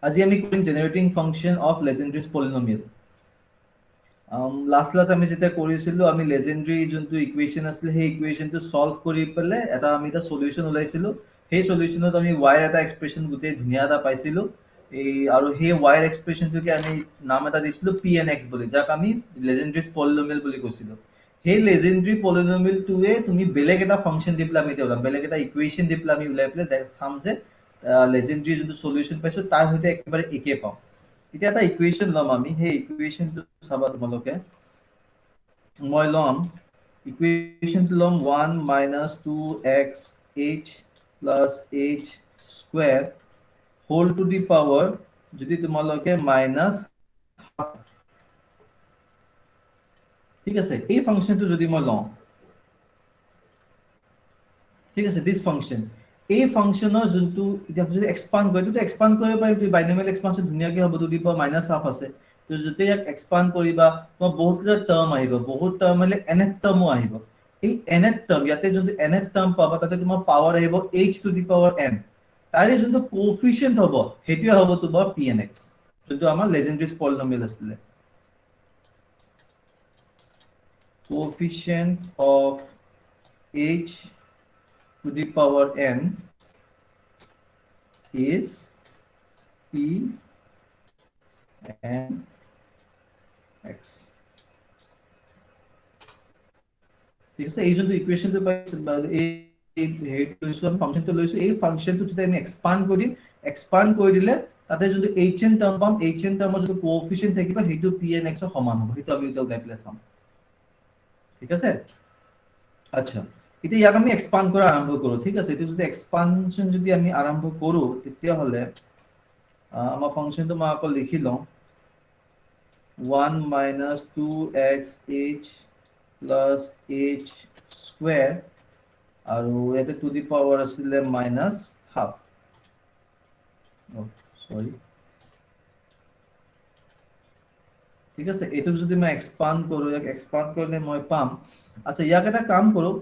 আজি আমি কৰিম জেনাৰেটিং ফাংচন অফ লেজেণ্ডাৰীজ পলিনমিয়েল। লাষ্ট আমি যেতিয়া কৰিছিলোঁ আমি লেজেণ্ডাৰী যোনটো ইকুৱেশ্যন আছিলে সেই ইকুৱেশ্যনটো সলভ কৰি পেলাই আমি এটা সলিউশ্যন ওলাইছিলোঁ। সেই সলিউশ্যনত আমি ৱাইৰ এটা এক্সপ্ৰেশ্যন গোটেই ধুনীয়া এটা পাইছিলোঁ। আৰু সেই ৱাইৰ এক্সপ্ৰেশ্যনটোকে আমি নাম এটা দিছিলোঁ PNX বুলি, যাক আমি লেজেণ্ডাৰীজ পলিনমিয়েল বুলি কৈছিলোঁ। সেই লেজেণ্ডাৰী পলিনমিয়েলটোৱে তুমি বেলেগ এটা ফাংচন দি পেলাই আমি এতিয়া ওলাম, বেলেগ এটা ইকুৱেশ্যন দি পেলাই আমি ওলাই পেলাই চাম যে লেজেণ্ডাৰী যোনটো সলিউশ্যন পাইছোঁ তাৰ সৈতে একেবাৰে একে পাওঁ। এতিয়া এটা ইকুৱেশ্যন ল'ম আমি, সেই ইকুৱেশ্যনটো চাবা তোমালোকে। মই ল'ম ইকুৱেশ্যনটো ল'ম 1 - 2xh + h square whole to the power যদি তোমালোকে মাইনাছ, ঠিক আছে। এই ফাংচনটো যদি মই লওঁ, ঠিক আছে, দিছ ফাংচন, এই ফাংচনৰ যোনটো এতিয়া যদি এক্সপাণ্ড কৰে, এইটো এক্সপাণ্ড কৰিব পাৰিম, বাইনমিয়েল এক্সপানশ্যন ধুনীয়াকৈ হ'ব, টু দি পাৱাৰ -12 আছে। তো যেতিয়া ইয়াক এক্সপাণ্ড কৰিবা তোমাৰ বহুত কেইটা টাৰ্ম আহিব, বহুত টাৰ্ম আহিলে nth টাৰ্মো আহিব। এই nth টাৰ্ম, ইয়াতে যোনটো nth টাৰ্ম পাবা তাতে তোমাৰ পাৱাৰ আহিব h to the power n। তাৰে যোনটো কোএফিচিয়েন্ট হ'ব সেইটোৱে হ'ব তোমাৰ PNX, যোনটো আমাৰ লেজেণ্ডাৰীজ পলিনমিয়েল আছিলে। Coefficient of h to the power n is PNX. ঠিক আছে, এই যোনটো ইকুৱেশ্যনটো পাইছোঁ বা এই হেৰিটো লৈছোঁ, আমি ফাংচনটো লৈছোঁ, এই ফাংচনটো যদি আমি এক্সপাণ্ড কৰিম, এক্সপাণ্ড কৰি দিলে তাতে যোনটো hn টাৰ্ম পাম, hn টাৰ্মৰ যোনটো কোএফিচিয়েন্ট থাকিব সেইটো PNX ৰ সমান হ'ব। সেইটো আমি এতিয়া উলাই পেলাই চাম, ঠিক আছে। আচ্ছা, এতিয়া ইয়াক আমি এক্সপাণ্ড কৰা আৰম্ভ কৰোঁ, ঠিক আছে। এইটো যদি এক্সপানশ্যন যদি আমি আৰম্ভ কৰোঁ তেতিয়াহ'লে আমাৰ ফাংচনটো মই আকৌ লিখি লওঁ 1 - 2xh + h স্কুৱেৰ আৰু ইয়াতে টু দি পাৱাৰ আছিলে -12। সৰি, ঠিক আছে। এইটোক যদি মই এক্সপাণ্ড কৰোঁ, ইয়াক এক্সপাণ্ড কৰিলে মই পাম, আচ্ছা ইয়াক এটা কাম কৰোঁ,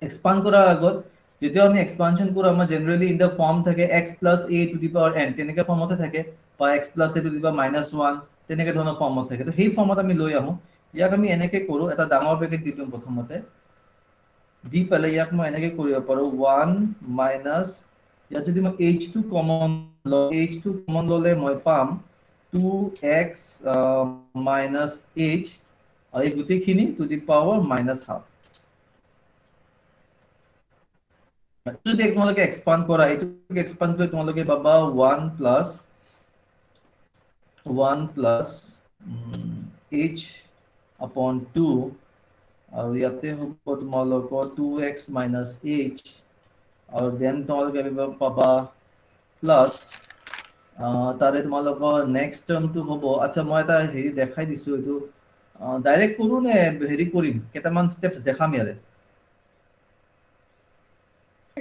এক্সপাণ্ড কৰাৰ আগত যেতিয়া আমি এক্সপানশ্যন কৰোঁ আমাৰ জেনেৰেলি ইন দ্য ফৰ্ম থাকে x + a two the power n, তেনেকৈ ফৰ্মতে থাকে, বা x + a two the power -1 তেনেকৈ ধৰণৰ ফৰ্মত থাকে। তো সেই ফৰ্মত আমি লৈ আহোঁ। ইয়াক আমি এনেকৈ কৰোঁ, এটা ডাঙৰ ব্ৰেকেট দি দিওঁ প্ৰথমতে, দি পেলাই ইয়াক মই এনেকৈ কৰিব পাৰোঁ 1 মাইনাছ, ইয়াত যদি মই h2 কমন লওঁ, h2 কমন ল'লে মই পাম 2x মাইনাছ h, আৰু এই গোটেইখিনি টু দি পাৱাৰ -12। যদি তোমালোকে এক্সপাণ্ড কৰা, এইটো এক্সপাণ্ড কৰি তোমালোকে পাবা 1 + h/2, আৰু ইয়াতে হ'ব তোমালোকৰ 2x মাইনাছ h, আৰু দেন তোমালোকে পাবা প্লাছ, তাৰে তোমালোকৰ নেক্সট টাৰ্মটো হ'ব, আচ্ছা মই এটা হেৰি দেখাই দিছোঁ, এইটো ডাইৰেক্ট কৰোঁ নে হেৰি কৰিম, কেইটামান ষ্টেপছ দেখাম ইয়াৰে।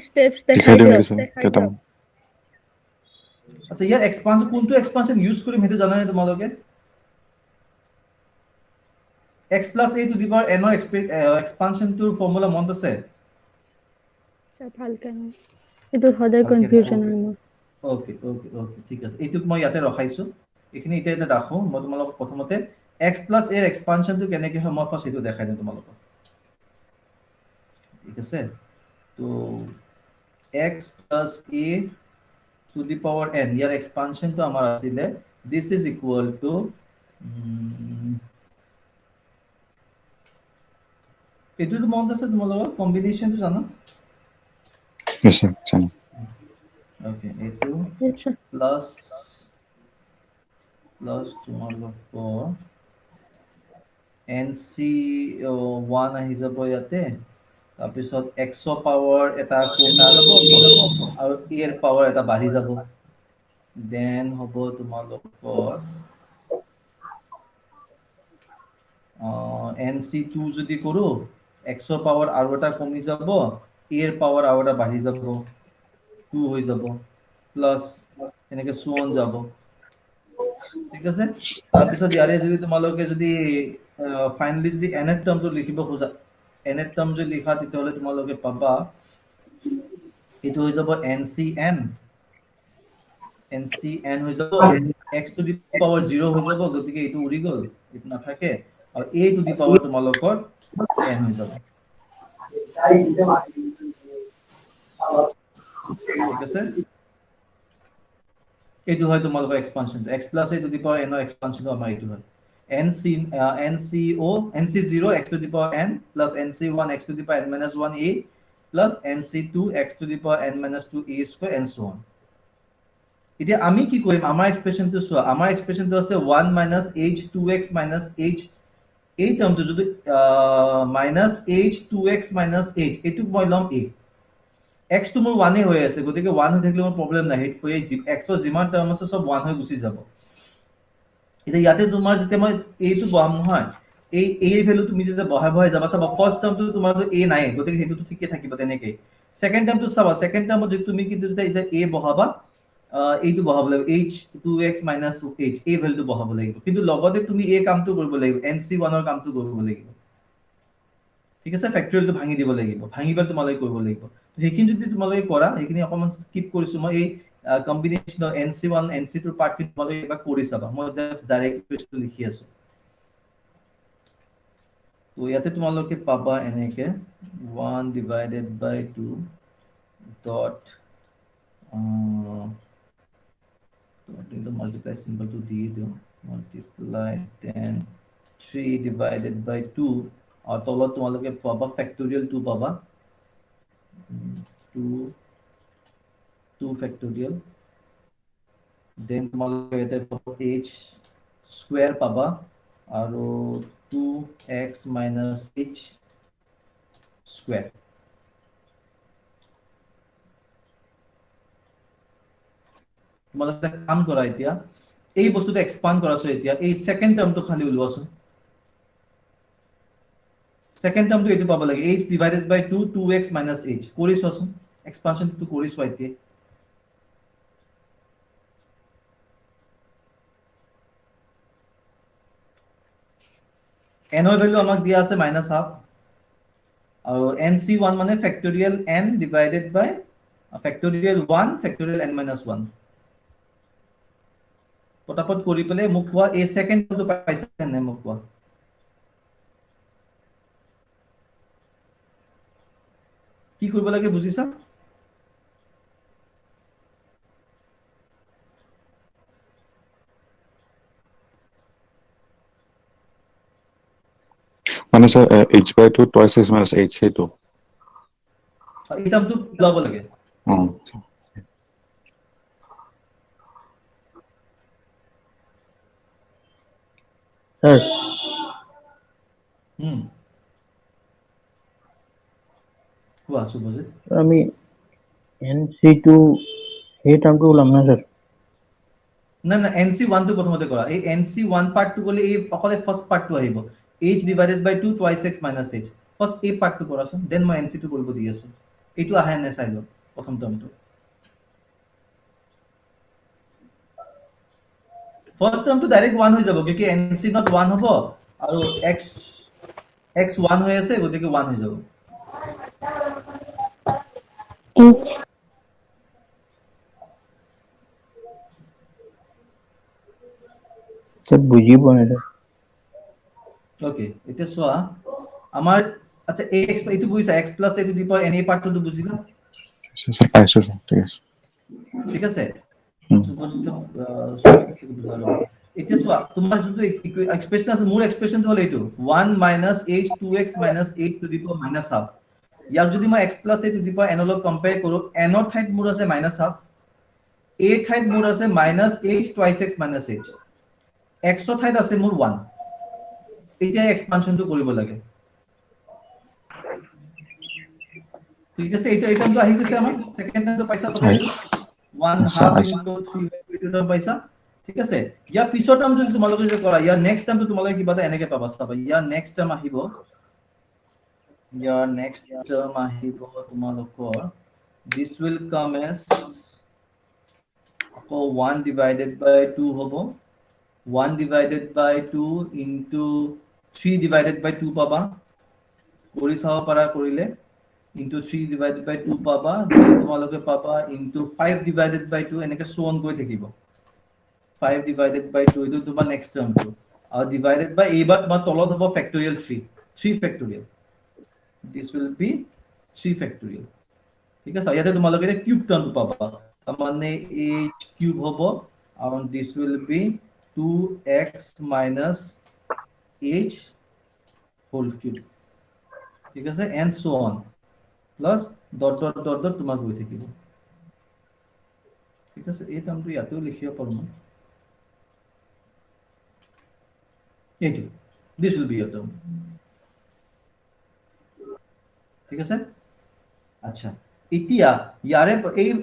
স্টেপস দেখাই দেখাই দিওঁ দিয়ক। নেকি কেইটামান? আচ্ছা, ইয়াৰ এক্সপানশ্যন কোনটো এক্সপানশ্যন ইউজ কৰিম সেইটো জানানে তোমালোকে? x + a two the power n ৰ এক্সপানশ্যনটোৰ ফৰ্মুলা মনত আছে? ভালকে নহয়, এইটো সদায় ভালকে নাই, কনফিউজন অ'কে হয় মোৰ। অ'কে অ'কে অ'কে, ঠিক আছে। এইটোক মই ইয়াতে ৰখাইছোঁ, এইখিনি এতিয়া ৰাখোঁ। মই তোমালোকক প্ৰথমতে x + a ৰ এক্সপানশ্যনটো কেনেকৈ হয় মই ফাৰ্ষ্ট সেইটো দেখাই দিওঁ তোমালোকক, ঠিক আছে। তো x + a two the power n, ইয়াৰ এক্সপানশ্যনটো আমাৰ আছিলে দিছ ইজ ইকুৱেল টু, এইটোতো মনত আছে তোমালোকৰ, কম্বিনেশ্যনটো জানা? নিশ্চয় জানো। অ'কে, এইটো নিশ্চয়। প্লাছ তোমালোকৰ NC1 আহি যাব ইয়াতে, তাৰপিছত x ৰ পাৱাৰ এটা কমি যাব আৰু a ৰ পাৱাৰ এটা বাঢ়ি যাব। দেন হ'ব তোমালোকৰ NC2 যদি কৰোঁ, x ৰ পাৱাৰ আৰু এটা কমি যাব, a ৰ পাৱাৰ আৰু এটা বাঢ়ি যাব, 2 হৈ যাব, প্লাছ এনেকৈ so on যাব, ঠিক আছে। তাৰপিছত ইয়াৰে যদি তোমালোকে যদি ফাইনেলি যদি nth টাৰ্মটো লিখিব খোজা, nth টাৰ্ম যদি লিখা তেতিয়াহ'লে তোমালোকে পাবা এইটো হৈ যাব NCn NCN হৈ যাব x to the power 0 হৈ যাব গতিকে এইটো উৰি গ'ল এইটো নাথাকে আৰু a to the power তোমালোকৰ n হৈ যাব ঠিক আছে এইটো হয় তোমালোকৰ expansion x plus a to the power n ৰ এক্সপানশন আমাৰ এইটো হয় NC0 x to the power n plus NC1 x to the power n minus 1a plus NC2 x to the power n minus 2a square and so on এতিয়া আমি কি কৰিম আমাৰ এক্সপ্ৰেশনটো চোৱা আমাৰ এক্সপ্ৰেশনটো আছে 1 minus h 2x minus h এই টার্মটো যদি minus h 2x minus h এটুক মই লম a x তো মোৰ 1 এ হৈ আছে গতিকে 1 হৈ থাকিলে মোৰ প্ৰবলেম নাই হেট কৰি x ৰ যিমান টাৰ্ম আছে সব 1 হৈ গুচি যাব এতিয়া ইয়াতে তোমাৰ যেতিয়া মই a টো বহাম নহয় এই a এৰ ভ্যালু তুমি যেতিয়া বহাই যাবা চাবা ফাৰ্স্ট টাৰ্মটো তোমাৰটো a নাই গতিকে হেতুটো ঠিকে থাকিব তেনেকৈ সেকেন্ড টার্মটো চাবা সেকেন্ড টার্মত যদি তুমি কিন্তু যেতিয়া a বহাবা এইটো বহাব লাগিব h 2x minus h এই ভ্যালুটো বহাব লাগিব কিন্তু লগতে তুমি এই কামটো কৰিব লাগিব nc1 ৰ কামটো কৰিব লাগিব ঠিক আছে ফ্যাক্টৰিয়েলটো ভাঙি দিব লাগিব ভাঙিবা তোমালোকে কৰিব লাগিব সেইখিনি যদি তোমালোকে কৰা সেইখিনি অকমান স্কিপ কৰিছো মই এই combination of nc1 nc2 part কি তোমালোকে এবাৰ কৰি চাবা মই জাস্ট ডাইৰেক্ট ইকুৱেশনটো লিখি আছো তো ইয়াতে তোমালোকে পাবা এনেকে 1 divided by 2 dot the multiply symbol to d multiply then 3 divided by 2 और तলত তোমালোকে পাবা factorial 2 পাবা 2 factorial then তোমালোকে এটা পাবা h square পাবা আৰু 2x minus h square তোমালোকে কাম কৰা এতিয়া এই বস্তুটো এক্সপান্ড কৰাছো এতিয়া এই সেকেন্ড টাৰ্মটো খালি উলোৱাছো সেকেন্ড টার্মটো এটো পাব লাগে h divided by 2 2x minus h কৰি চোৱাচোন এক্সপানশনটো কৰি চোৱা এতিয়া n ৰ ভ্যালু আমাক দিয়া আছে -1/2 আৰু nc1 মানে ফ্যাক্টৰিয়েল n divided by ফ্যাক্টৰিয়েল 1 ফ্যাক্টৰিয়েল n minus 1 পটাপট কৰি পেলে মোক কোৱা এই সেকেন্ড টাৰ্মটো পাইছা নে মোক কোৱা কি কৰিব লাগে বুজিছা মানে sir h/2 twice x minus h সেইটো এই টার্মটো লাব লাগে স্যার কোৱা সুবজিত আমি NC2 সেই টাৰ্মটো ওলাম না স্যাৰ না না NC1 টো প্ৰথমতে কৰা এই NC1 পাৰ্টটো গলে এই অকলে ফাৰ্স্ট পাৰ্টটো আহিব h divided by 2 twice x minus h first এই পাৰ্টটো কৰাছোন দেন মই NC2 কৰিব দি আছো এইটো আহে নে চাই লও প্ৰথম টাৰ্মটো ফাৰ্স্ট টাৰ্মটো ডাইৰেক্ট 1 হৈ যাব কিকি NC not 1 হ'ব আৰু x 1 হৈ আছে গতিকে 1 হৈ যাব স্যাৰ বুঝি পোৱা নাই স্যার ওকে এটা সোয়া আমার আচ্ছা x এইটো বুঝিছা x plus a to the power n এই পার্টটো বুঝিলা পাইছো স্যার ঠিক আছে ঠিক আছে এটা সোয়া তোমার যদি এক্সপ্রেশন আছে মোর এক্সপ্রেশন হলো এইটো 1 minus h 2x minus h to the power minus half ইয়াক যদি মই x plus a to the power n log compare কৰো n ৰ ঠাইত মোৰ আছে minus half a ঠাইত মোৰ আছে minus h twice x minus h x ৰ ঠাইত আছে মোৰ 1 এতিয়া এক্সপানশনটো কৰিব লাগে ঠিক আছে এটা টাৰ্মটো আহি গৈছে আমাৰ সেকেন্ড টাৰ্মটো পাইছা সবাই 1/2 into 3 এইটো টাৰ্ম পাইছা ঠিক আছে ইয়াৰ পিছৰ টাৰ্মটো তোমালোকে যে কৰা ইয়াৰ নেক্সট টাৰ্মটো তোমালোকে কিবা এটা এনেকে পাবা চাবা ইয়াৰ নেক্সট টাৰ্ম আহিব তোমালোকৰ this will come as 1 divided by 2 হ'ব 1 divided by 2 into 3 divided by 2 পাবা কৰি চাও পাৰা কৰিলে into 3 divided by 2 পাবা, then তোমালোকে পাবা into 5 divided by 2 এনেকে so on গৈ থাকিব। 5 divided by 2 এইটো তোমাৰ next term টো, আৰু divided by এইবাৰ তোমাৰ তলত হ'ব factorial 3 factorial, this will be 3 factorial, ঠিক আছে। ইয়াতে তোমালোকে এটা কিউব টাৰ্মটো পাবা, তাৰমানে h কিউব হ'ব, আৰু this will be 2x minus h whole cube, ঠিক আছে, and so on, plus dot dot dot dot তোমাৰ গৈ থাকিব, ঠিক আছে। এই টাৰ্মটো ইয়াতেও লিখিব পাৰোঁ মই, এইটো this will be your term, ঠিক আছে। আচ্ছা, এতিয়া ইয়াৰে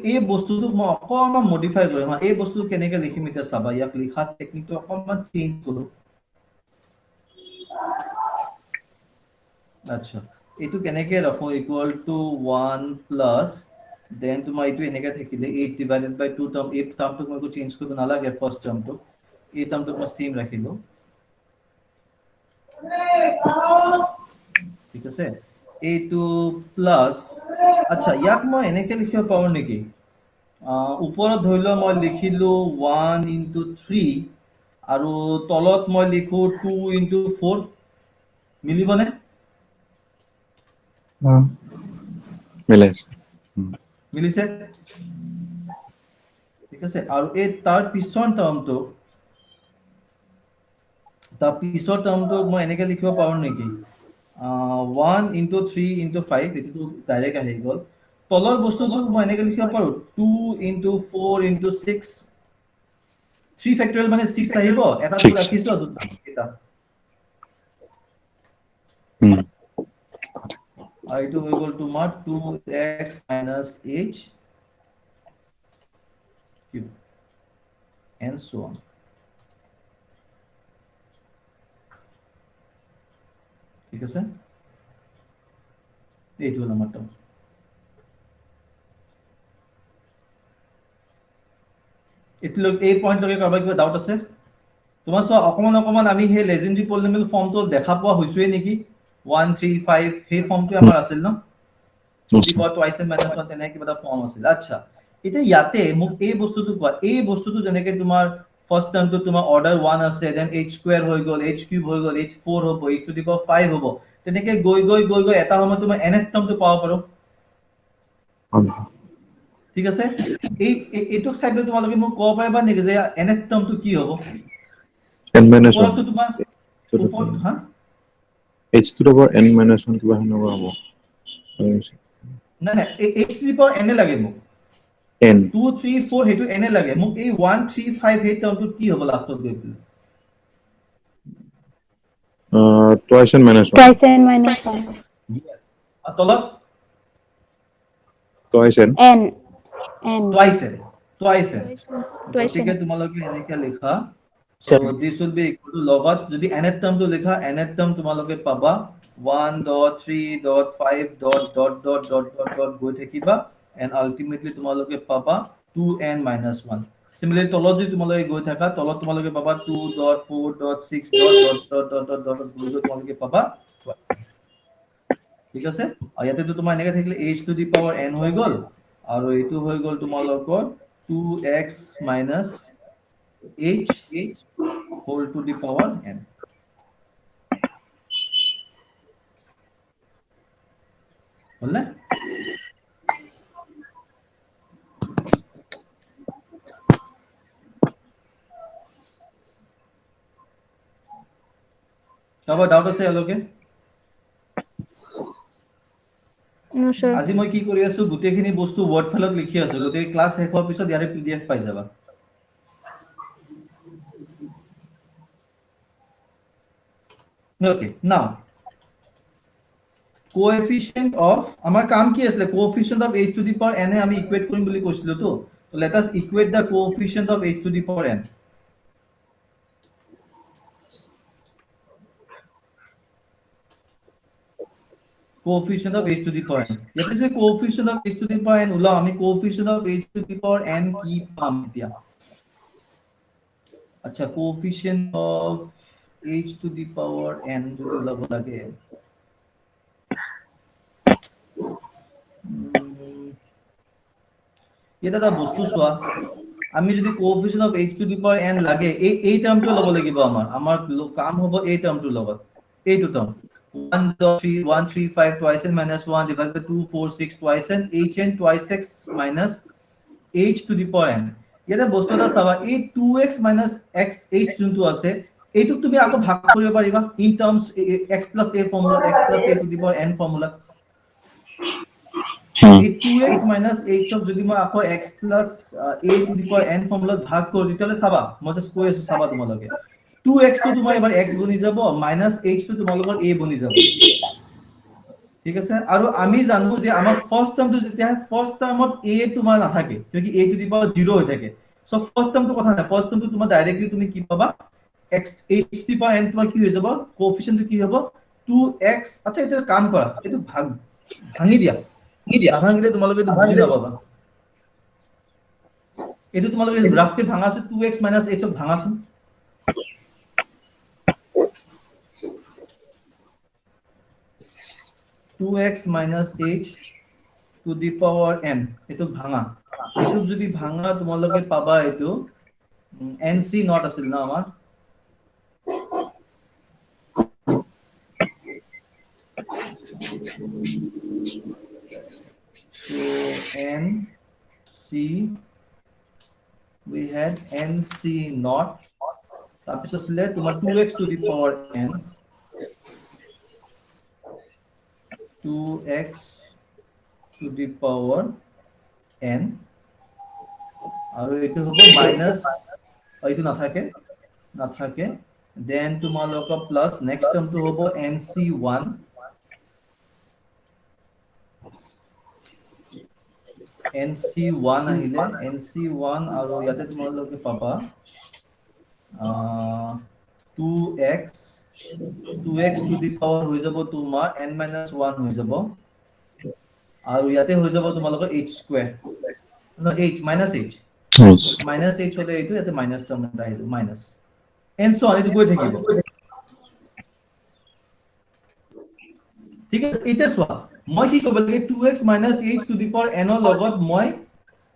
এই বস্তুটো মই অকণমান মডিফাই কৰিম, এই বস্তু কেনেকে লিখিম এতিয়া চাবা, ইয়াক লিখা টেকনিকটো অকণমান চেঞ্জ কৰোঁ। আচ্ছা, এইটো কেনেকে ৰাখো, ইকুৱেল টু 1 প্লাছ, দেন তোমাৰ এইটো এনেকে থাকিলে h ডিভাইডেড বাই 2 টাৰ্ম, এই টাৰ্মটো মই চেঞ্জ কৰিব নালাগে, ফাৰ্ষ্ট টাৰ্মটো, এই টাৰ্মটো মই সেম ৰাখিলো, ঠিক আছে। এইটো প্লাছ, আচ্ছা ইয়াক মই এনেকে লিখিব পাৰো নেকি, ওপৰত ধৰি লও মই লিখিলো 1 into 3, আৰু তলত মই লিখো 2 into 4, মিলিবনে? মিলিছে, ঠিক আছে। আৰু এই তাৰ পিছৰ টাৰ্মটো মই এনেকে লিখিব পাৰো নেকি, 1 into 3 into 5, এইটো ডাইৰেক্ট আহি গ'ল। তলৰ বস্তুটো মই এনেকে লিখিব পাৰো 2 into 4 into 6, 3 ফেক্টৰিয়েল মানে 6 আহিব, এটা তো ৰাখিছো আৰু দুটা এটা, আৰু এইটো হৈ গ'ল তোমাৰ 2x minus h cube and so on, ঠিক আছে। এইটো হল আমাৰ টাৰ্ম। এই পইণ্টলৈকে কাৰোবাৰ কিবা ডাউট আছে? তোমাৰ চোৱা অকমান আমি সেই লেজেণ্ডাৰী পলিনমিয়েল ফৰ্মটো দেখা পোৱা হৈছোৱে নেকি, 1 3 5 সেই ফৰ্মটো আমাৰ আছিল ন, twice n minus 1 তেনেকে কিবা এটা ফৰ্ম আছিল। আচ্ছা, এতিয়া ইয়াতে মোক এই বস্তুটো কোৱা, এই বস্তুটো যেনেকে তোমাৰ ফাৰ্ষ্ট টাৰ্মটো তোমাৰ অৰ্ডাৰ 1 আছে, দেন h স্কয়াৰ হৈ গ'ল, h কিউব হৈ গ'ল, h4 হ'ব, h টু দি পাৱাৰ 5 হ'ব, তেনেকে গৈ এটা সময়ত তোমাৰ nth টাৰ্মটো পাব পাৰো, ঠিক আছে। এইটো সাইডে তোমালোকে মোক ক'ব পাৰিবা নেকি যে nth টাৰ্মটো কি হ'ব? ওপৰতো তোমাৰ ওপৰত হা h to the power n minus 1 কিবা হেনেকুৱা হ'ব, নাই h to the power n লাগে মোক, n 2 3 4 হেতু n লাগে মোক, এই 1 3 5 এই টাৰ্মটো কি হ'ব লাষ্টত গৈ পেলাই? twice n minus 1, Twice n minus 1. yes, তলত twice n, N. twice n, Twice গতিকে n. তোমালোকে এনেকে লিখা, so this will be equal to লগত যদি nth টাৰ্মটো লিখা, nth টাৰ্ম তোমালোকে পাবা 1.3.5 গৈ থাকিবা, and ultimately তোমালোকে পাবা 2n minus 1। Similarly তলত যদি তোমালোকে গৈ থাকা, তলত তোমালোকে পাবা 2.4.6 তোমালোকে পাবা, ঠিক আছে। আৰু ইয়াতে তোমাৰ এনেকে থাকিলে h to the power n হৈ গ'ল, আৰু এইটো হৈ গ'ল তোমালোকৰ 2x minus h whole to the power n, হলনে? কাৰোবাৰ ডাউট আছে ইয়ালৈকে? No, sir. আজি মই কি কৰি আছো, গোটেইখিনি বস্তু ওয়াৰ্ড ফাইলত লিখি আছো, গোটেই ক্লাস শেষ হোৱাৰ পিছত ইয়াৰে পিডিএফ পাই যাবা। Okay, now coefficient of, আমাৰ কাম কি আছিলে, coefficient of h to the power n আমি ইকুৱেট কৰিম বুলি কৈছিলো তো, let us equate the coefficient of h to the power n। coefficient of h to the power n, ইয়াতে যে coefficient of h to the power n উলাও, আমি coefficient of h to the power n কি পাম এতিয়া? আচ্ছা, coefficient of h to the power n যদি উলাব লাগে, এটা এটা বস্তু চোৱা আমি যদি coefficient of h to the power n লাগে এই টাৰ্মটো ল'ব লাগিব আমাৰ কাম হ'ব এই টাৰ্মটোৰ লগত এইটো term 1.3135 twice n minus 1 divided by 246 twice n hn twice x minus h to the power n ইয়াতে বস্তু এটা চাবা এই 2x minus x h যোনটো আছে এইটোক তুমি আকৌ ভাগ কৰিব পাৰিবা in terms x plus a formula x plus a to the power n formula এই 2x minus h of যদি মই আকৌ x plus a to the power n ফৰ্মুলাত ভাগ কৰো তেতিয়ালে চাবা মই জাস্ট কৈ আছো চাবা তোমালোকে 2x তো তোমাৰ এবাৰ x বনি যাব minus h তো তোমালোকৰ a বনি যাব ঠিক আছে আৰু আমি জানো যে আমাৰ ফাৰ্স্ট টাৰ্মটো যেতিয়া ফাৰ্স্ট টাৰ্মত a তোমাৰ নাথাকে কিয়কি a to the power 0 হৈ থাকে সো ফার্স্ট টার্মটো কথা নাই ফার্স্ট টার্মটো তোমাৰ ডাইৰেক্টলি তুমি কি পাবা x h to the power n তোমাৰ কি হৈ যাব কোএফিচিয়েন্টটো কি হ'ব 2x আচ্ছা এটা কাম কৰা এটো ভাঙি দিয়া ভাঙিলে তোমালোকে এটো বুজি নাপাবা এটো তোমালোকে গ্ৰাফকে ভাঙাছো 2x - h ক ভাঙাছো 2x minus h to the power n এটো ভাঙা এটো যদি ভাঙা তোমালোকে পাবা এটো nc not আছিল না আমাৰ so nc we had nc not তাৰপিছত লে তোমাৰ 2x to the power n 2x to the power n আৰু এটো হ'ব মাইনাস এইটো নাথাকে দেন তোমালোকৰ প্লাস নেক্সট টাৰ্মটো হ'ব nc1 আহিলে nc1 আৰু ইয়াতে তোমালোকে পাবা 2x to the power হৈ যাব তোমাৰ n - 1 হৈ যাব আৰু ইয়াতে হৈ যাব তোমালোকৰ h স্কয়াৰ ন h minus h হলে এইটো ইয়াতে মাইনাস টার্ম এটা আহিব মাইনাস n সো এইটো গৈ থাকিব ঠিক আছে এটা সোৱা মই কি কৰিব লাগে 2x minus h to the power n ৰ লগত মই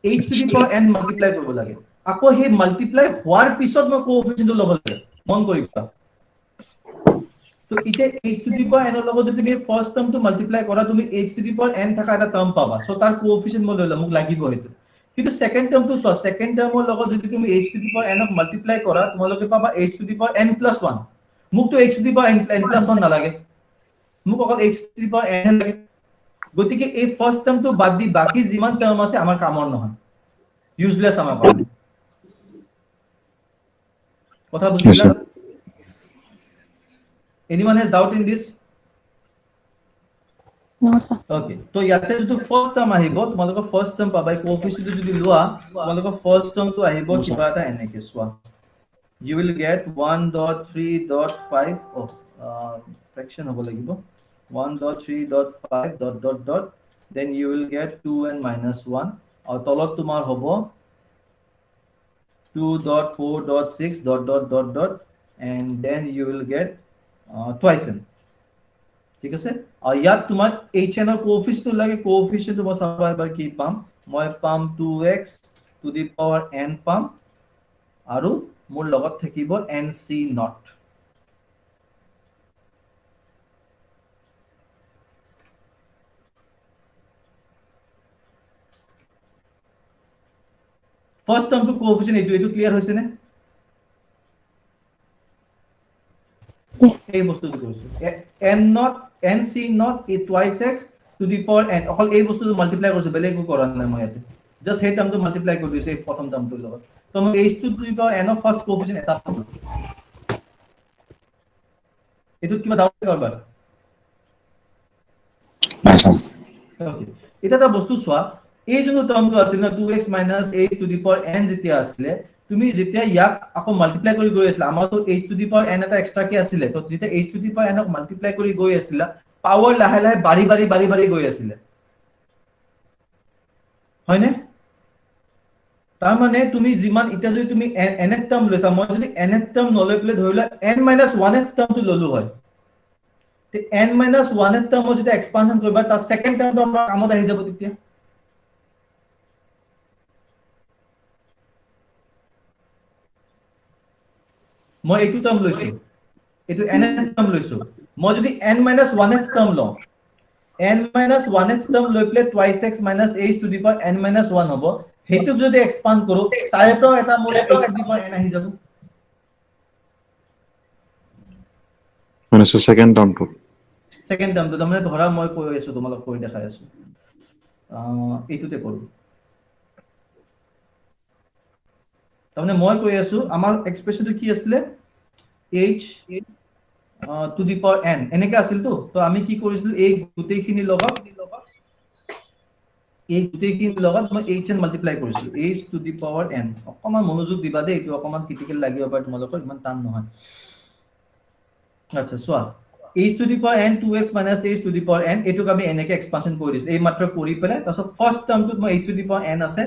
h to the power n multiply কৰিব লাগে আকৌ হে মাল্টিপ্লাই হোৱাৰ পিছত মই কোএফিচিয়েন্টটো ল'ব লাগে মন কৰিবা তো ইতে h to the power n ৰ লগত যদি তুমি ফাৰ্স্ট টাৰ্মটো মাল্টিপ্লাই কৰা তুমি h to the power n থাকা এটা টাৰ্ম পাবা সো তাৰ কোএফিচিয়েন্ট মই ললা মোক লাগিব হেতু কিন্তু সেকেন্ড টাৰ্মটো সোৱা সেকেন্ড টাৰ্মৰ লগত যদি তুমি h to the power n ক মাল্টিপ্লাই কৰা তোমালোকে পাবা h to the power n + 1 মোক তো h to the power n + 1 নালাগে মোক অকল h to the power n লাগে গতিকে এই ফার্স্ট টার্মটো বাদ দি বাকি যিমান টার্ম আছে আমাৰ কামৰ নহয় ইউজলেস আমাৰ কাৰণে কথা বুজিলা anyone has doubt in this No, sir. okay তো ইয়াতে যদি ফার্স্ট টার্ম আহিব তোমালোকৰ ফাৰ্স্ট টাৰ্ম পাবা কোএফিচিয়েন্ট যদি লোৱা তোমালোকৰ ফাৰ্স্ট টাৰ্মটো আহিব কিবা এটা এনেকে সোৱা you will get 1.3.5 fraction হ'ব লাগিব 1.3.5 ... then you will get 2n minus 1 আৰু তলত তোমাৰ হ'ব 2.4.6 ... and then you will get twice n ঠিক আছে আৰু ইয়াত তোমাৰ hn ৰ কোএফিচিয়েন্ট লাগে কোএফিচিয়েন্ট মই চাবা এবাৰ কি পাম মই পাম 2x to the power n পাম আৰু মোৰ লগত থাকিব nc not first term to coefficient এটো ক্লিয়ার হৈছে নে এই বস্তুটো কৈছো n not nc not a twice x to the power n অকল এই বস্তুটো মাল্টিপ্লাই কৰিছো বেলেগ একো কৰা নাই মই ইয়াতে জাস্ট সেই টাৰ্মটো মাল্টিপ্লাই কৰি দিছো এই প্ৰথম টাৰ্মটোৰ লগত তো মই h to the power n of first coefficient এটা পাম এটো কিবা ডাউট কৰবা এটা এটা বস্তু সোৱা এই যোনটো টার্মটো আছিল না 2x minus h to the power n যেতিয়া আছিল তুমি যেতিয়া ইয়াক আকৌ মাল্টিপ্লাই কৰি গৈ আছিল আমাৰটো h to the power n এটা এক্সট্ৰা কি আছিল তো যেতিয়া h to the power n ক মাল্টিপ্লাই কৰি গৈ আছিল পাৱাৰ লাহে লাহে বাঢ়ি গৈ আছিল হয়নে তাৰ মানে তুমি যিমান ইটা যদি তুমি n th টাৰ্ম লৈছা মই যদি n th টাৰ্ম নলৈ পেলে ধৰিলা n - 1 th টাৰ্মটো ললো হয় তে n - 1 th টাৰ্ম যদি এক্সপানশন কৰিবা তাৰ সেকেন্ড টাৰ্মটো আমাৰ কামত আহি যাব তেতিয়া মই এইটো টার্ম লৈছো এইটো n টার্ম লৈছো মই যদি n - 1th টার্ম লও n - 1th টার্ম লৈ play twice x minus h to the power n - 1 হ'ব হেতুক যদি এক্সপান্ড কৰো তাৰে পৰা এটা মোৰ h to the power n আহি যাব মানে সেকেন্ড টাৰ্মটো সেকেন্ড টাৰ্মটো তাৰমানে ধৰা মই কৈ আছো তোমালোক কৈ দেখাই আছো এইটোতে কৰো তাৰমানে মই কৈ আছো আমাৰ এক্সপ্ৰেশনটো কি আছিল h to the power n এনেকে আছিল তো আমি কি কৰিছিলো এই গুটেইখিনি লগত মই h n মাল্টিপ্লাই কৰিছিলো h to the power n অকমান মনোযোগ দিবা দে এইটো অকমান ক্রিটিক্যাল লাগিব পাৰে তোমালোকৰ ইমান টান নহয় আচ্ছা সোয়া h to the power n 2x minus h to the power n এটুক আমি এনেকে এক্সপানশন কৰি দিছো এই মাত্ৰ কৰি পেলে তাৰছত ফাৰ্স্ট টাৰ্মটো মই h to the power n আছে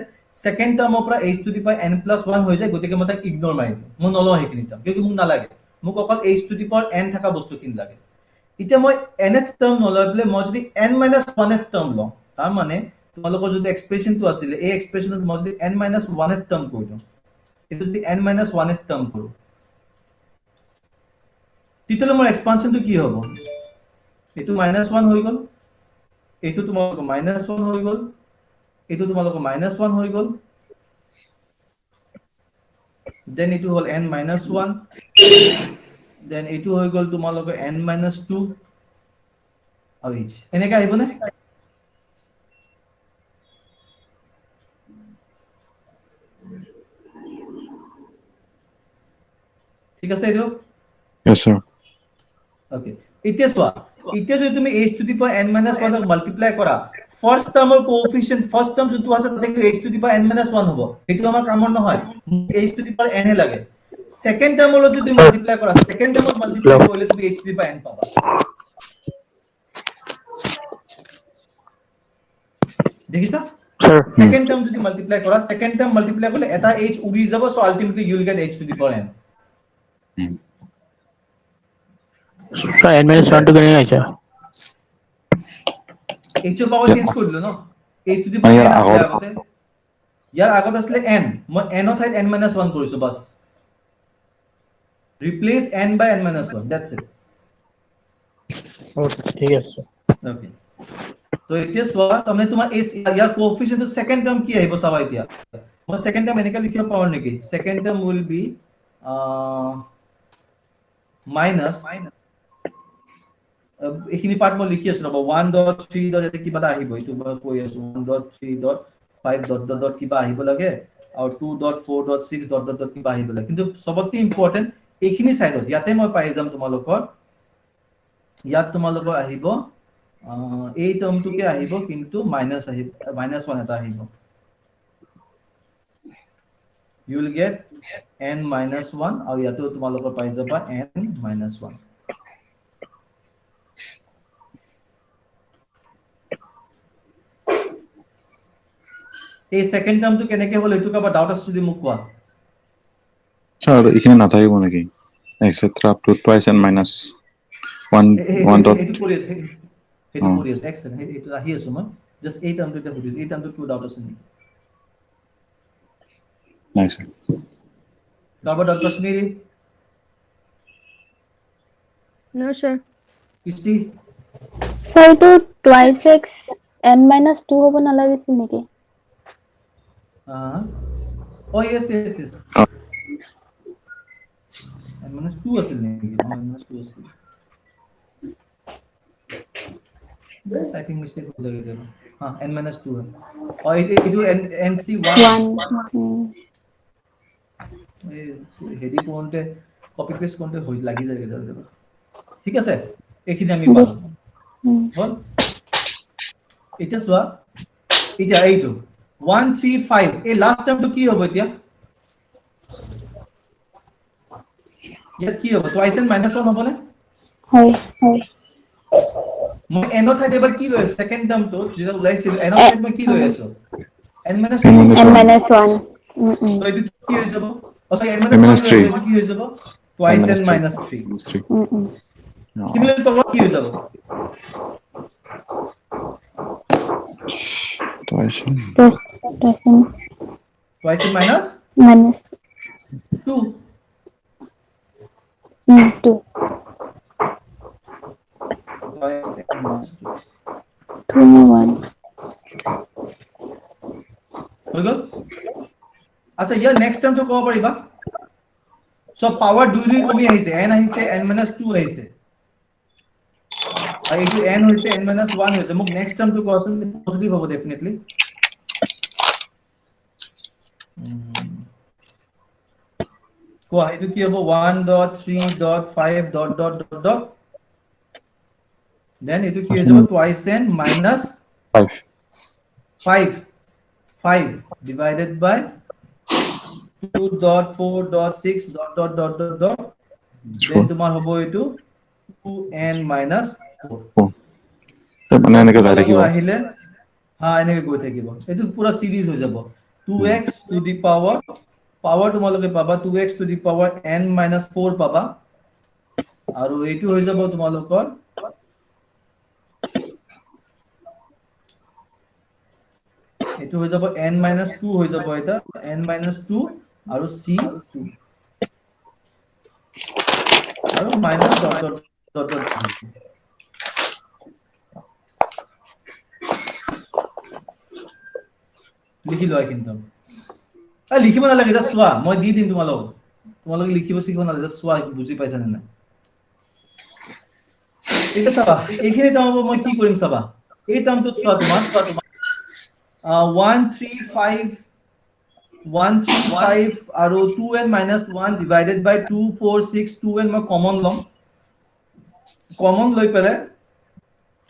সেকেন্ড টাৰ্মৰ পৰা h to the power n plus 1 হৈ যায় গতিকে মই তাক ইগনোৰ মাৰি দিম মই নলও হেখিনি টার্ম কিয় মোক নালাগে মোক অকল h to the power n থাকা বস্তুখিনি লাগে এতিয়া মই nth টার্ম নলৈ পেলে মই যদি n - 1th টার্ম লও তাৰ মানে তোমালোকৰ যদি এক্সপ্ৰেশনটো আছিল এই এক্সপ্ৰেশনত মই যদি n - 1th টাৰ্ম কৰি দিও এটো যদি n - 1th টাৰ্ম কৰো তেতিয়ালে মোৰ এক্সপানশনটো কি হ'ব এটো -1 হৈ গল এটো তোমালোকৰ -1 হৈ গল এটো তোমালোকৰ -1 হৈ গল দেন এটো হল n - 1 দেন এটো হৈ গল তোমালোকৰ n - 2 আৰু h এনেকা আহিব না ঠিক আছে এটো Yes, sir. Okay. এতিয়া সোয়া এতিয়া যদি তুমি h to the power n - 1 ক মাল্টিপ্লাই কৰা ফাৰ্স্ট টাৰ্মৰ কোএফিশিয়েন্ট ফার্স্ট টার্ম যোনটো আছে তাতে h to the power n - 1 হ'ব এটো আমাৰ কামৰ নহয় h to the power n হে লাগে সেকেন্ড টাৰ্মৰ লগত যদি মাল্টিপ্লাই কৰা সেকেন্ড টাৰ্মত মাল্টিপ্লাই কৰিলে তুমি h to the power n পাবা দেখিছা Sir. সেকেন্ড টার্ম যদি মাল্টিপ্লাই কৰা সেকেন্ড টাৰ্ম মাল্টিপ্লাই কৰিলে এটা h উৰি যাব so ultimately you will get h to the power n So n minus 1 to কেনেকৈ আহিছে h ৰ পাৱাৰ চেঞ্জ কৰি দিলো ন h to the power n আছিল আগতে ইয়াৰ আগত আছিল n মই n ৰ ঠাইত n - 1 কৰিছো বাস replace n by n - 1 that's it ঠিক আছে okay তো এতিয়া সোয়া তুমি তোমাৰ এই ইয়াৰ কোএফিশিয়েন্ট সেকেন্ড টাৰ্ম কি আহিব চাবা এতিয়া মই সেকেন্ড টাৰ্ম এনেকা লিখিব পাৰো নেকি second term will be minus এখিনি পাৰ্ট মই লিখি আছো ৰবা 1.3 ডট এতে কিবা আহিব এইটো মই কৈ আছো 1.3.5 ডট ডট ডট কিবা আহিব লাগে আৰু 2.4.6 ডট ডট ডট কিবা আহিব লাগে কিন্তু সবতকৈ ইম্পৰ্টেন্ট এইখিনি সাইডত ইয়াতে মই পাই যাম তোমালোকৰ ইয়াত তোমালোকৰ আহিব এই টার্মটোকে আহিব কিন্তু মাইনাস আহিব -1 এটা আহিব you will get n - 1 আৰু ইয়াতো তোমালোকৰ পাই যাবা n - 1 এই সেকেন্ড টাৰ্মটো কেনেকে হল এটো কাবা ডাউট আছে যদি মোক কোৱা স্যাৰ এখানে না থাকিব নাকি etcetera up to twice n minus 1 dot এটো কৰি আছে এটো কৰি আছে এক্সেল এটো আহি আছে মই জাস্ট এই টার্মটো বুঝিছো এই টার্মটো কিবা ডাউট আছে নেকি নাই sir Kaaba doubt Kashmiri No, sir. কিস্তি Sir, to twice x n minus 2 হ'ব নালাগিছিল নেকি? ও yes n - 2 আছিল নেকি n - 2 আছিল I think mistake हो जाएगा हाँ n - 2 है और ये जो nc 1 হেৰি কোনতে কপি পেস্ট কোনতে হৈ লাগি যায় কেতিয়াবা ঠিক আছে এইখিনি আমি পালো হল এটা সোয়া এটা এইটো 135 এই লাস্ট টার্মটো কি হ'ব এতিয়া ইয়াত কি হ'ব টুৱাইস n - 1 হ'ব নে হয় মই n ৰ ঠাইত এবাৰ কি লৈ আছো সেকেন্ড টাৰ্মটো যেটা ওলাইছিল n ৰ ঠাইত মই কি লৈ আছো n - 2 n minus 1 তো এইটো কি হৈ যাব অসা n - 1 n - লৈ 3 এইটো কি হৈ যাব টুৱাইস n - 3 সিমিলাৰলি তলত কি হৈ যাব টুৱাইস টুৱাইস n - 2 1 হৈ গল আচ্ছা ইয়াৰ নেক্সট টাইমটো ক'ব পাৰিবা সো পাৱাৰ 2 কমি আহিছে n আহিছে n - 2 আহিছে আৰু এইটো n হৈছে n - 1 হৈছে মোক নেক্সট টাইমটো কোৱাচোন পজিটিভ হ'ব ডেফিনেটলি কোৱা এইটো কি হ'ব 1.3.5 ... then এইটো কি হৈ যাব twice n minus 5. 5 divided by 2.4.6 ... then তোমাৰ হ'ব এইটো 2n minus 4 মানে এনেকে যাই তোমালোকৰ থাকিব আহিলে এনেকে গৈ থাকিব এইটো পুৰা সিরিজ হৈ যাব 2x to the power তোমালোকে পাবা 2x to the power n minus 4 পাবা আৰু এইটো হৈ যাব তোমালোকৰ এইটো হৈ যাব n minus 2 হৈ যাব এটা n minus 2 আৰু c 2 আৰু minus ... লিখি লোৱা কিন্তু লিখিব নালাগে জাস্ট চোৱা মই দি দিম তোমালোকে লিখিব শিকিব নালাগে জাস্ট চোৱা বুজি পাইছা নে নাই এতিয়া চাবা এইখিনি টাৰ্ম মই কি কৰিম চাবা এই টাৰ্মটোত চোৱা তোমাৰ 135 আৰু 2n minus 1 divided by 2 4 6 2n মই কমন লম কমন লৈ পেলে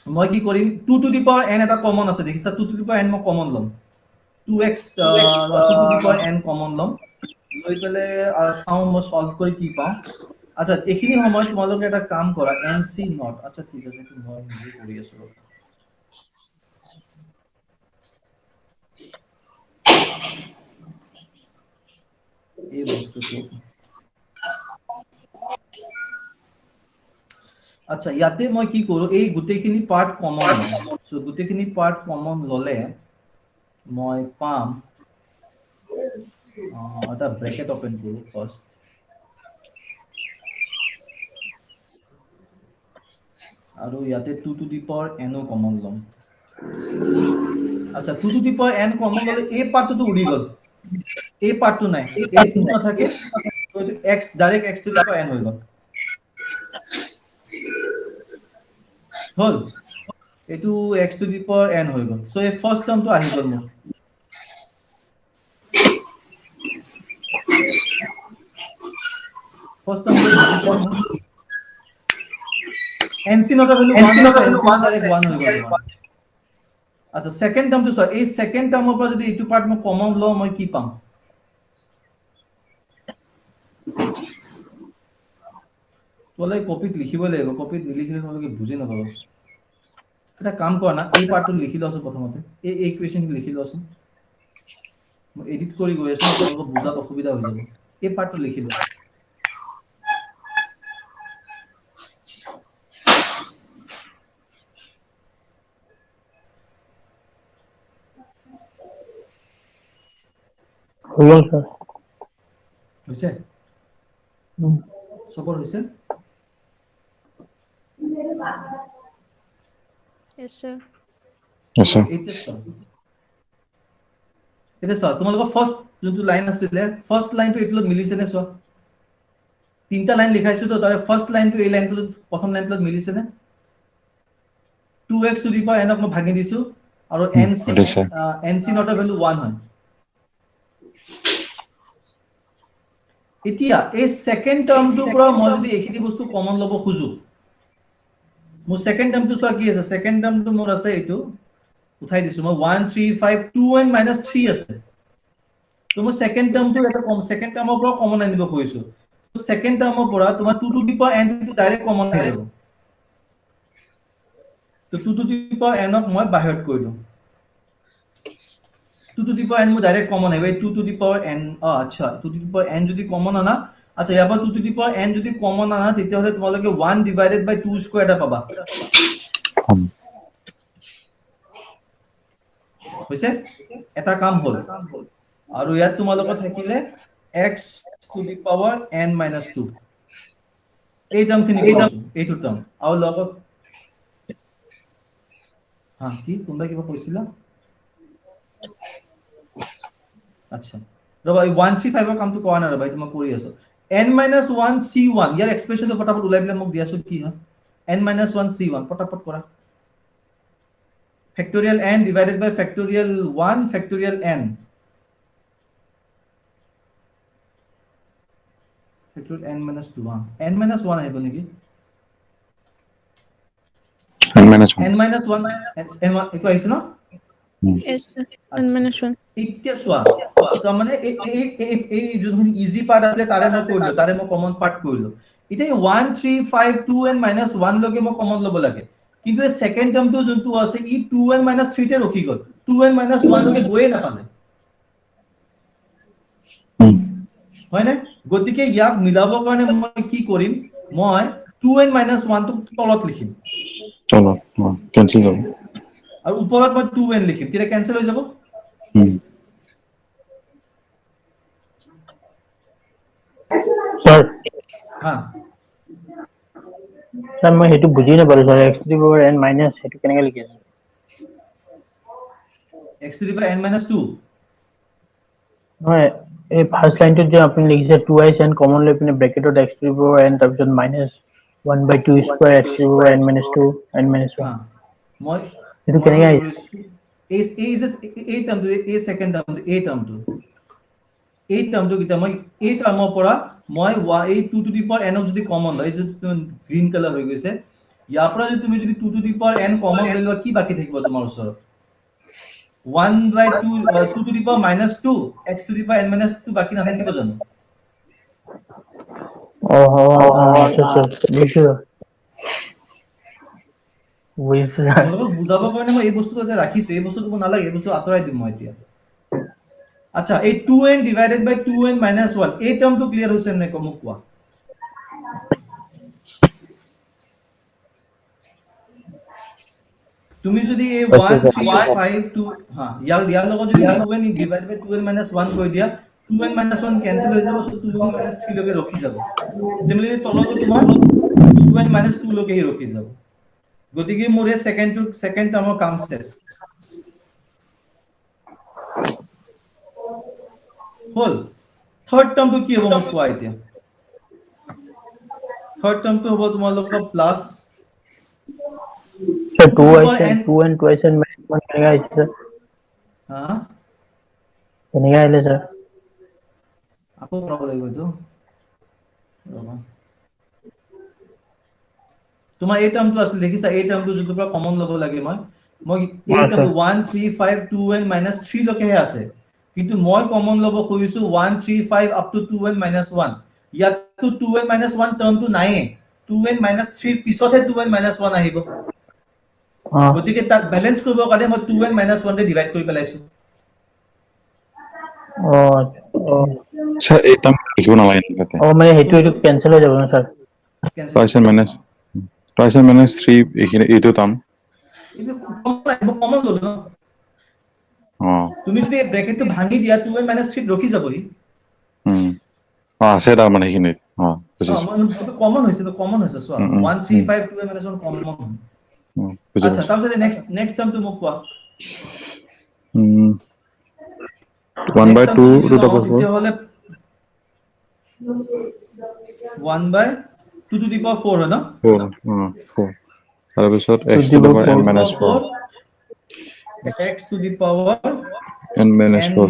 মই কি কৰিম 2 to the power n এটা কমন আছে দেখিছা 2 to the power n মই কমন লম 2x 2 to the power n common লম লৈ পেলে আৰু চাও মই সলভ কৰি কি পাও আচ্ছা এইখিনি সময় তোমালোকে এটা কাম কৰা nc not আচ্ছা ঠিক আছে এইটো মই নিজে কৰি আছো এই বস্তুটো আচ্ছা ইয়াতে মই কি কৰো এই গুটেখিনি পাৰ্ট কমন লম সো গুটেখিনি পাৰ্ট কমন ললে মই পাম এটা ব্ৰ্যাকেট ওপেন কৰো ফাৰ্স্ট আৰু ইয়াতে 2 to the power n ও কমন লম আচ্ছা 2 to the power n common ললে এই পার্টটো উৰি গল এই পার্টটো নাই এই 2 নাথাকে তো এটো x direct x to the power n হৈ গল হল এটো x to the power n হৈ গল সো এই ফার্স্ট টার্মটো আহি গল মোৰ ফাৰ্স্ট টাৰ্মটো বুজিছে নে মোৰ nc নটা ভ্যালু 1 nc ডাইৰেক্ট 1 হৈ গল তোমাৰ আচ্ছা সেকেন্ড টাৰ্মটো সো এই সেকেন্ড টাৰ্মৰ পৰা যদি এইটো পার্ট মই কমন ল মই কি পাম তোলে কপিত লিখিব লাগিব কপিত নিলিখিলে তোমালোকে বুজি নাপাবা এটা কাম কৰা না এই পাৰ্টটো লিখি লওছো প্ৰথমতে এই ইকুৱেশন লিখি লওছো মই এডিট কৰি গৈ আছো তোমালোকক বুজাত অসুবিধা হৈ যাব এই পাৰ্টটো লিখি লও হৈ গ'ল স্যাৰ হৈছে সবৰ হৈছে Yes, sir. আছে এটা চোৱা তোমালোকৰ ফাৰ্স্ট যোনটো লাইন আছিল ফাৰ্স্ট লাইনটো এটলত মিলিছে নে চোৱা তিনটা লাইন লিখাইছো তো তাৰে ফাৰ্স্ট লাইনটো এই লাইনটো প্ৰথম লাইনটোত মিলিছে নে 2x to the power n ক মই ভাঙি দিছো আৰু nc নটৰ ভ্যালু 1 হয় এতিয়া এই সেকেন্ড টাৰ্মটোৰ পৰা মই যদি এইখিনি বস্তু কমন লব খুজো মোৰ সেকেন্ড টাৰ্মটো চোৱা কি আছে সেকেন্ড টাৰ্মটো মোৰ আছে এইটো উঠাই দিছো মই 135 2n minus 3 আছে তো মই সেকেন্ড টার্মটো এটা কম সেকেন্ড টাৰ্মৰ পৰা কমন আনিব খুজিছো তো সেকেন্ড টাৰ্মৰ পৰা তোমাৰ 2 to the power n টো ডাইৰেক্ট কমন আহি যাব তো 2 to the power n ক মই বাহিৰত কৰি দিম 2 to the power n মই ডাইরেক্ট কমন আহিব 2 to the power n আচ্ছা 2 to the power n যদি কমন আনা আচ্ছা ইয়াৰ পৰা 2 to the power n যদি কমন আনা তেতিয়া হলে তোমালোকে 1 divided by 2 স্কয়ার এটা পাবা হৈছে এটা কাম হল আৰু ইয়াত তোমালোকৰ থাকিলে x to the power n minus 2 এই টাৰ্মখিনি কৈছো এইটো টাৰ্ম আৰু লগত হা কি কোনবা কিবা কৈছিলা আচ্ছা ৰবা এই 135 ৰ কামটো কৰা না ৰবা তুমি কৰি আছো n - 1 c1 ইয়াৰ এক্সপ্ৰেশনটো ফটাফট উলাই দিলে মোক দিয়াছো কি হয় n - 1 c1 ফটাফট কৰা factorial n divided by factorial 1 factorial n factorial n minus 2 n minus 1 আহিব নেকি n minus 1 n minus 1 n 1 একো আহিছে ন Yes, sir. N minus 1. এতিয়া চোৱা তাৰ মানে এই যোনখিনি ইজি পাৰ্ট আছে তাৰে মই কৰিলো তাৰে মই কমন পাৰ্ট কৰিলো এতিয়া 1 3 5 2n - 1 লগে মই কমন ল'ব লাগে কিন্তু এই সেকেন্ড টার্মটো যোনটো আছে ই 2n - 3 তে ৰখি গল 2n - 1 লগে গৈয়ে নাপালে হয় না গতিকে ইয়াক মিলাবৰ কাৰণে মই কি কৰিম মই 2n - 1 টো তলত লিখিম চলো কেনসেল যাব আৰু ওপৰত মই 2n লিখিম তেতিয়া কেনসেল হৈ যাব স্যার হা স্যার মই হেতু বুজি না পালো sir x to the power n minus হেতু কেনেকে লিখি আছে x to the power n - 2 নহয় এই ফার্স্ট লাইনটো যে আপুনি লিখিছে 2i n কমন লৈ পিনে ব্র্যাকেটত x to the power n তাৰ পিছত minus 1/2 square x to the power n minus 2 n minus 1 হা মই হেতু মই কেনেকে কি আহিছে কৰিছো এই টাৰ্মটো এই সেকেন্ড টাৰ্মটো এই টাৰ্মটো কিটা মই এই টাৰ্মৰ পৰা মই এই 2 to the power n ক যদি কমন লয় যে গ্ৰীন কালাৰ হৈ গৈছে ইয়াৰ পৰা যদি তুমি যদি 2 to the power n common লৈ লোৱা কি বাকি থাকিব তোমাৰ ওচৰত 1/2 2 to the power -2 x to the power n - 2 বাকি নাথাকিব জানো আচ্ছা বুজিছো তোমালোকক বুজাবৰ কাৰণে মই এই বস্তুটো এটা ৰাখিছো এই বস্তুটো মই নালাগে এই বস্তু আঁতৰাই দিম মই এতিয়া আচ্ছা এই 2n divided by 2n minus 1 এই টার্মটো ক্লিয়ার হৈছে নে মোক কোৱা তুমি যদি এই 1 3 5 2 হা ইয়াৰ লগত যদি 2n divided by 2n minus 1 কৈ দিয়া 2n minus 1 কেনসেল হৈ যাব সো 2n minus 3 লগে ৰখি যাব সিমিলাৰলি তলতো তোমাৰ 2n minus 2 লগে ৰখি যাব গতিকে মোৰ এই সেকেন্ড টাৰ্মৰ কাম শেষ হল থাৰ্ড টাৰ্মটো কি হ'ব মোক কোৱা এতিয়া থাৰ্ড টাৰ্মটো হ'ব তোমালোকৰ plus sir 2n twice n minus 1 কেনেকে আহিছে স্যাৰ হা কেনেকে আহিলে স্যাৰ আকৌ বনাব লাগিব এইটো ৰবা তোমাৰ এই টাৰ্মটো আছিল দেখিছা এই টাৰ্মটো যোনটো পৰা কমন ল'ব লাগে মই এই টার্ম 1 3 5 2n - 3 লকেহে আছে কিন্তু মই কমন ল'ব খুজিছো 1 3 5 up to 2n - 1 ইয়াতো 2n - 1 টার্মটো নাই 2n - 3 পিছতহে 2n - 1 আহিব গতিকে তাক ব্যালেন্স কৰিবৰ কাৰণে মই 2n - 1 ৰে ডিভাইড কৰি পেলাইছো স্যার এই টার্ম লিখিব নালাগে তাতে মানে হেতু ক্যান্সেল হৈ যাব না স্যার twice n minus 3 এইখিনি এইটো টার্ম কিন্তু কমন ল'লো ন তুমি যদি ব্র্যাকেটটো ভাঙি দিয়া 2n - 3 ৰখি যাবই আছে তাৰ মানে এইখিনি বুজিছো কমন হৈছে চোৱা 1 3 5 2n - 1 কমন বুজি আচ্ছা তাৰপিছত নেক্সট টাৰ্মটো মোক কোৱা 1/2 root over 4 হলে 1/2 to the power 4 হয় ন 4 তাৰপিছত x to the power n minus 4 x to the power n minus 4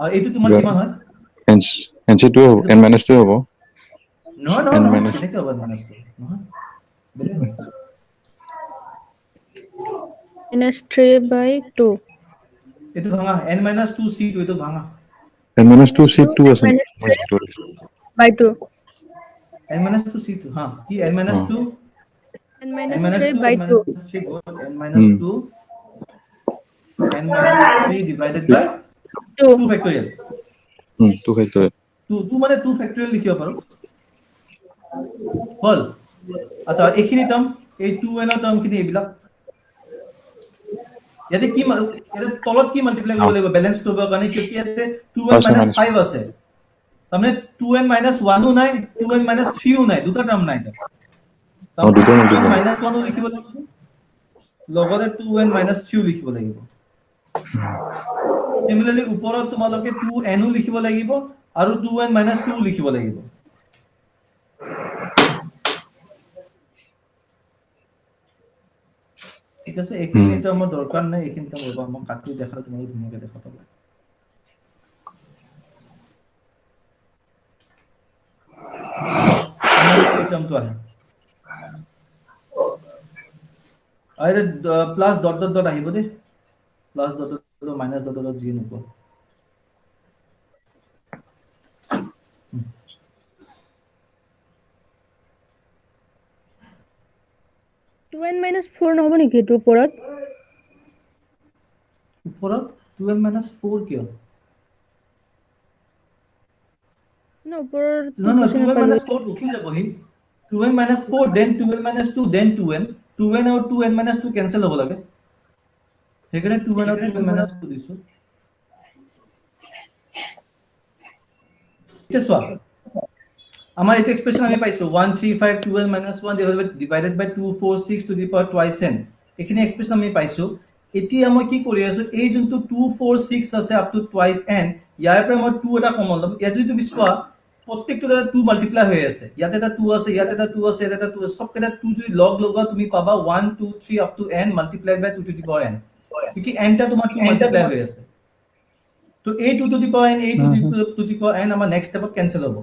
আৰু এইটো তোমাৰ কিমান হয় nc2 হ'ব n minus 2 হ'ব নহয় কেনেকৈ হ'ব minus 2 নহয় বেলেগ Minus 3/2. এইটো ভাঙা n minus 2 c এইটো ভাঙা n minus 2 c2 আছে Minus 3/2. n minus 2 c2 হা কি n minus 2 N n minus minus 2 3/2. n minus 2 n minus 3 divided by 2. 2 factorial 2 factorial 2 মানে 2 factorial লিখিব পাৰো হল আচ্ছা এইখিনি টাৰ্ম এই 2n টাৰ্ম খিনি এইবিলাক ইয়াতে কি ইয়াতে তলত কি মাল্টিপ্লাই কৰিব লাগিব ব্যালেন্স কৰিবৰ কাৰণে কিয় ইয়াতে 2n - 5 আছে তাৰমানে 2n - 1 ও নাই 2n - 3 ও নাই দুটা টাৰ্ম নাই তাৰমানে 2n - 1 ও লিখিব লাগিব লগতে 2n minus 3 লিখিব লাগিব সিমিলাৰলি ওপৰত তোমালোকে 2n ও লিখিব লাগিব আৰু 2n minus 2 লিখিব লাগিব ঠিক আছে এইখিনি এটা আমাৰ দৰকাৰ নাই এইখিনি তো মই কাটি দেখালে তোমালোকে ধুনীয়াকৈ দেখা পাবা এই টার্মটো আহে আইদা প্লাস ডট ডট ডট আহিব দে plus dot dot minus dot dot জি নকো 2n minus 4 নহব নেকি এইটো ওপৰত উপৰত 2n minus 4 কিয় না ওপৰত No, 2n minus 4 উঠি যাবহি 2n minus 4 then 2n minus 2 then 2n 2n আৰু 2n minus 2 cancel হ'ব লাগে সেইকাৰণে 2n আৰু 2n minus 2 দিছো এতিয়া চোৱা আমাৰ এইটো এক্সপ্ৰেছন আমি পাইছো 135 2n minus 1 divided by 246 to the power twice n এইখিনি এক্সপ্ৰেছন আমি পাইছো এতিয়া মই কি কৰি আছো এই যোনটো 246 আছে up to twice n ইয়াৰ পৰা মই 2 এটা কমন ল'ম ইয়াত যদি তুমি চোৱা প্ৰত্যেকটো 2 মাল্টিপ্লাই হৈ আছে ইয়াত এটা 2 আছে ইয়াত এটা 2 আছে ইয়াত এটা 2 সব কেটা 2 যদি লগ লগা তুমি পাবা 1 2 3 up to n multiplied by 2 to the power n কি n টা তোমাৰ 2 মাল্টিপ্লাই হৈ আছে তো এই 2 to the power n এই 2 to the power n আমাৰ নেক্সট স্টেপত কেনসেল হ'ব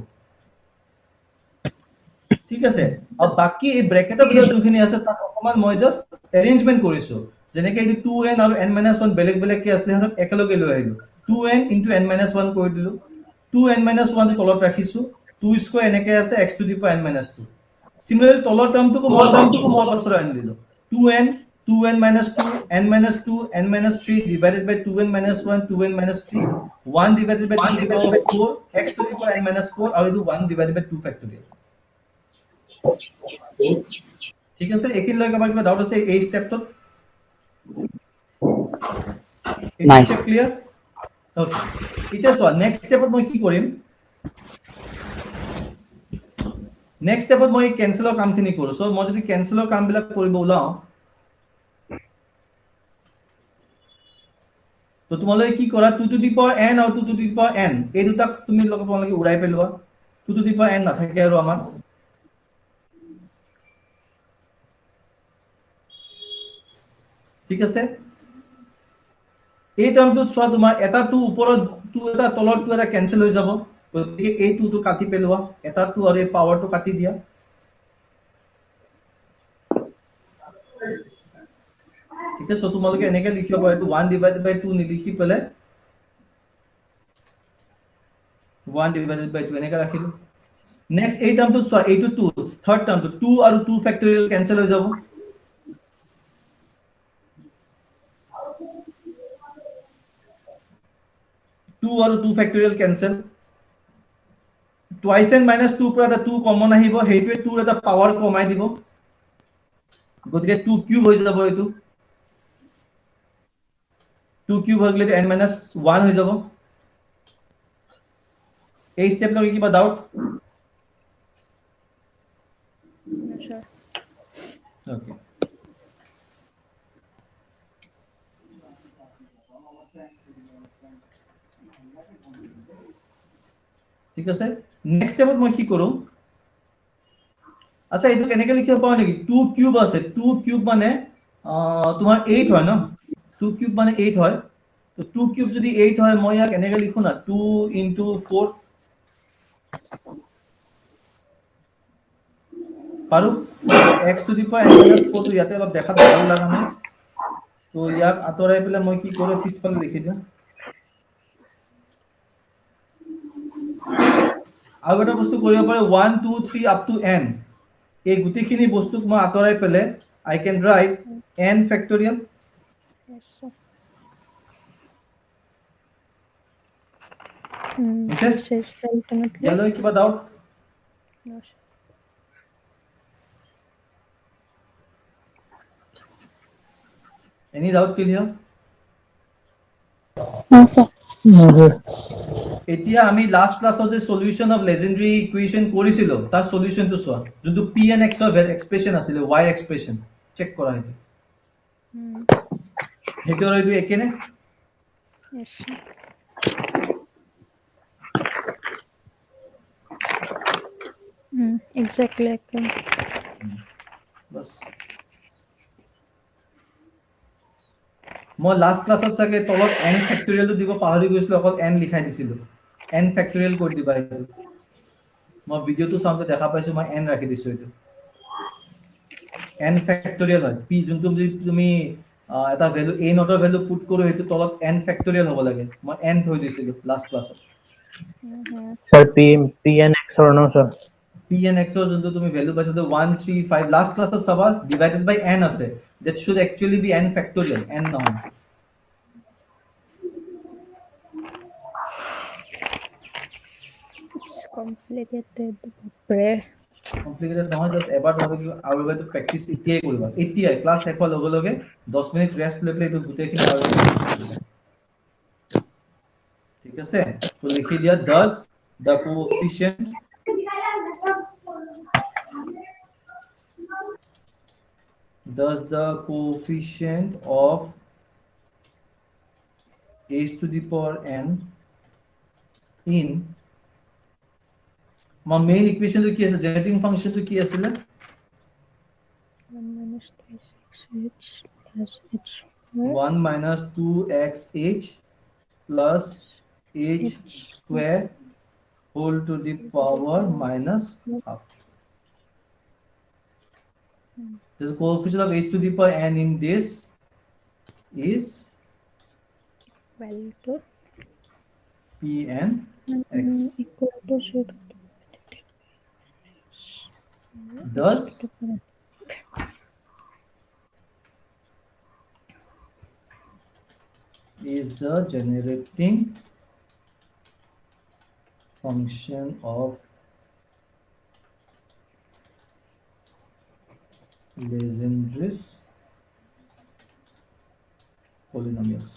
ঠিক আছে আৰু বাকি এই ব্ৰ্যাকেটৰ ভিতৰত যোনখিনি আছে তাক অকমান মই জাস্ট এৰেঞ্জমেন্ট কৰিছো যেনেকৈ এই 2n আৰু n - 1 বেলেগ বেলেগ কি আসলে হৰক একেলগে লৈ আহিলো 2n * n - 1 কৰি দিলো 2n - 1 তলত ৰাখিছো 2 স্কয়াৰ এনেকৈ আছে x to the power n - 2 সিমিলাৰলি তলৰ টাৰ্মটো মই পাছৰ আনি দিলো 2n 2n - 2 n - 2 n - 3 divided by 2n - 1 2n - 3 1 divided by 2 to the power 4 x to the power n - 4 আৰু এইটো 1 divided by 2 factorial ঠিক আছে একিন লৈ কাবাৰ কিবা ডাউট আছে এই স্টেপটো এই স্টেপ ক্লিয়াৰ ওকে এটা সো নেক্সট স্টেপত মই কি কৰিম নেক্সট স্টেপত মই ক্যান্সেলৰ কামখিনি কৰো সো মই যদি ক্যান্সেলৰ কামবিলাক কৰিব ওলাও তো তোমালোকে কি কৰা 2 to the power n আৰু 2 to the power n এই দুটা তুমি তোমালোকে উৰাই পেলোৱা 2 to the power n নাথাকে আৰু আমাৰ ঠিক আছে এই টাৰ্মটো সোয়া তোমাৰ এটা 2 উপৰত 2 এটা তলত 2 এটা ক্যান্সেল হৈ যাব গতিকে এই 2 টো কাটি পেলোৱা এটা 2 আৰু এই পাৱাৰটো কাটি দিয়া ঠিক আছে তোমালোকে এনেকৈ লিখিব পাৰা এইটো 1 divided by 2 নিলিখি পেলে 1 divided by 2 এনেকৈ ৰাখিলো নেক্সট এই টাৰ্মটো সোয়া এইটো 2 থাৰ্ড টাৰ্মটো 2 আৰু 2 ফ্যাক্টৰিয়েল ক্যান্সেল হৈ যাব 2 আৰু 2 ফ্যাক্টৰিয়েল ক্যান্সেল twice n minus 2 পৰা এটা 2 কমন আহিব হেইটোৱে 2 এটা পাৱাৰ কমাই দিব গতিকে 2 কিউব হৈ যাব এইটো 2 কিউব হৈ গলে n minus 1 হৈ যাব এই স্টেপ লগে কিবা ডাউট ওকে ঠিক আছে নেক্সট স্টেপত মই কি কৰো আচ্ছা এইটো কেনেকৈ লিখিব পাৰো নেকি 2 কিউব আছে 2 কিউব মানে তোমাৰ 8 হয় ন 2 কিউব মানে 8 হয় তো 2 কিউব যদি 8 হয় মই ইয়াক এনেকৈ লিখো না 2 into 4 পাৰো x to the power n - 4 তো ইয়াতে অলপ দেখাত ভাল লাগা নাই তো ইয়াক আতৰাই পেলে মই কি কৰো পিছফালে লিখি দিও আৰু এটা বস্তু কৰিব পাৰে 1 2 3 up to n এই গুটিখিনি বস্তুক মই আতৰাই পেলে I can write n factorial Hello কিবা doubt Any doubt till here? এতিয়া আমি লাস্ট ক্লাসত যে সলিউশন অফ লেজেন্ডারি ইকুয়েশন কৰিছিল তাৰ সলিউশনটো সোৱা যোনটো pnx অফ এক্সপ্ৰেশন আছিল y এক্সপ্ৰেশন চেক কৰা হইছে সেইটো আৰু এইটো একে নে? Yes. Exactly. বস মই লাষ্ট ক্লাছত চাগে তলত n ফেক্টৰিয়েলটো দিব পাহৰি গৈছিলো, অকল n লিখাই দিছিলো। n ফেক্টৰিয়েল কৰি দিবা এইটো। মই ভিডিঅ'টো চাওঁতে দেখা পাইছো, মই n ৰাখি দিছো এইটো। n ফেক্টৰিয়েল হয়। p যোনটো তুমি এটা value a Notre value put কৰো, সেইটো তলত n ফেক্টৰিয়েল হ'ব লাগে। মই n থৈ দিছিলো লাষ্ট ক্লাছত। Sir, P and X or no, sir? p and x ৰ যোনটো তুমি ভ্যালু পাইছা 1 3 5 লাষ্ট ক্লাছত চাবা ডিভাইডেড বাই n আছে। that should actually be n factorial, n নহয়। It's complicated. Babe. কমপ্লিকেটেড নহয়, জাস্ট এবাৰ তোমালোকে আৰু এবাৰ প্ৰেক্টিচ এতিয়াই কৰিবা। এতিয়াই ক্লাছ শেষ হোৱাৰ লগে লগে 10 মিনিট ৰেষ্ট লৈ পেলাই এইটো গোটেইখিনি আৰু এবাৰ প্ৰেক্টিচ কৰিবা। ঠিক আছে? তো লিখি দিয়া does the coefficient of a to the power n in my main equation to কি আছে, জেনারেটিং ফাংশন to কি আছিল? 1 minus 3 6h plus h 1 minus 2xh plus h square whole to the power minus half. The coefficient of h to the power n in this is equal to p and x. equal to 0. Thus, is the generating function of Legendre's polynomials.